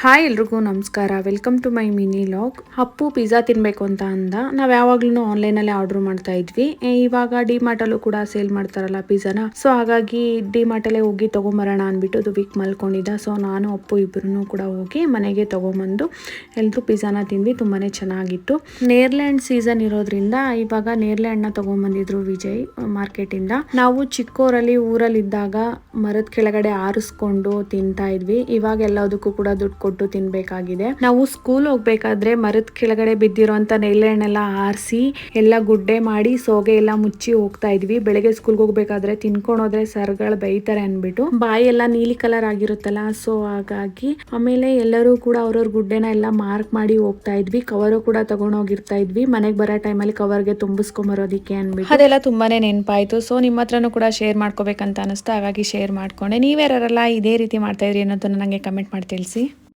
Hi ಎಲ್ರಿಗೂ ನಮಸ್ಕಾರ. Welcome to my mini vlog. Appu pizza ತಿನ್ನಬೇಕು ಅಂತ ಅಂದ. ನಾವು ಯಾವಾಗ್ಲೂ ಆನ್ಲೈನಲ್ಲೇ ಆರ್ಡರ್ ಮಾಡ್ತಾ ಇದ್ವಿ. ಇವಾಗ ಡಿಮಾರ್ಟಲ್ಲೂ ಕೂಡ ಸೇಲ್ ಮಾಡ್ತಾರಲ್ಲ ಪಿಜ್ಜಾನ. ಸೊ ಹಾಗಾಗಿ ಡಿಮಾರ್ಟಲ್ಲೇ ಹೋಗಿ ತೊಗೊಂಬರೋಣ ಅಂದ್ಬಿಟ್ಟು ಅದು ವೀಕ್ ಮಲ್ಕೊಂಡಿದ್ದ. ಸೊ ನಾನು ಅಪ್ಪು ಇಬ್ಬರೂ ಕೂಡ ಹೋಗಿ ಮನೆಗೆ ತೊಗೊಂಬಂದು ಎಲ್ಲರೂ ಪಿಜ್ಜಾನ ತಿಂದ್ವಿ. ತುಂಬಾ ಚೆನ್ನಾಗಿತ್ತು. ನೇರ್ಲ್ಯಾಂಡ್ ಸೀಸನ್ ಇರೋದ್ರಿಂದ ಇವಾಗ ನೇರ್ಲ್ಯಾಂಡ್ನ ತೊಗೊಂಬಂದಿದ್ರು ವಿಜಯ್ ಮಾರ್ಕೆಟಿಂದ. ನಾವು ಚಿಕ್ಕೋರಲ್ಲಿ ಊರಲ್ಲಿದ್ದಾಗ ಮರದ ಕೆಳಗಡೆ ಆರಿಸ್ಕೊಂಡು ತಿಂತಾ ಇದ್ವಿ. ಇವಾಗ ಎಲ್ಲದಕ್ಕೂ ಕೂಡ ದುಡ್ಡು ಕೊಟ್ಟು ತಿನ್ಬೇಕಾಗಿದೆ. ನಾವು ಸ್ಕೂಲ್ ಹೋಗ್ಬೇಕಾದ್ರೆ ಮರದ ಕೆಳಗಡೆ ಬಿದ್ದಿರೋಂತ ನೇರಳೆಹಣ್ಣೆಲ್ಲ ಆರಿಸಿ ಎಲ್ಲ ಗುಡ್ಡೆ ಮಾಡಿ ಸೋಗೆ ಎಲ್ಲ ಮುಚ್ಚಿ ಹೋಗ್ತಾ ಇದ್ವಿ. ಬೆಳಗ್ಗೆ ಸ್ಕೂಲ್ಗೆ ಹೋಗ್ಬೇಕಾದ್ರೆ ತಿನ್ಕೊಂಡು ಹೋದ್ರೆ ಸರ್ಗಳು ಬೈತಾರೆ ಅನ್ಬಿಟ್ಟು ಬಾಯಿ ಎಲ್ಲ ನೀಲಿ ಕಲರ್ ಆಗಿರುತ್ತಲ್ಲ, ಸೊ ಹಾಗಾಗಿ ಆಮೇಲೆ ಎಲ್ಲರೂ ಕೂಡ ಅವ್ರವ್ರ ಗುಡ್ಡೆನ ಎಲ್ಲ ಮಾರ್ಕ್ ಮಾಡಿ ಹೋಗ್ತಾ ಇದ್ವಿ. ಕವರು ಕೂಡ ತಗೊಂಡ್ ಹೋಗಿರ್ತಾ ಇದ್ವಿ. ಮನೆಗೆ ಬರೋ ಟೈಮಲ್ಲಿ ಕವರ್ಗೆ ತುಂಬಿಸ್ಕೊಂಡ್ ಬರೋದಿಕ್ಕೆ ಅನ್ಬಿಟ್ಟು ಅದೆಲ್ಲ ತುಂಬಾನೇ ನೆನಪಾಯ್ತು. ಸೊ ನಿಮ್ಮ ಹತ್ರನೂ ಕೂಡ ಶೇರ್ ಮಾಡ್ಕೋಬೇಕಂತ ಅನಿಸ್ತಾ, ಹಾಗಾಗಿ ಶೇರ್ ಮಾಡ್ಕೊಂಡೆ. ನೀವ್ಯಾರೆಲ್ಲ ಇದೇ ರೀತಿ ಮಾಡ್ತಾ ಇದ್ರಿ ಅನ್ನೋದನ್ನ ನನಗೆ ಕಮೆಂಟ್ ಮಾಡಿ ತಿಳಿಸಿ.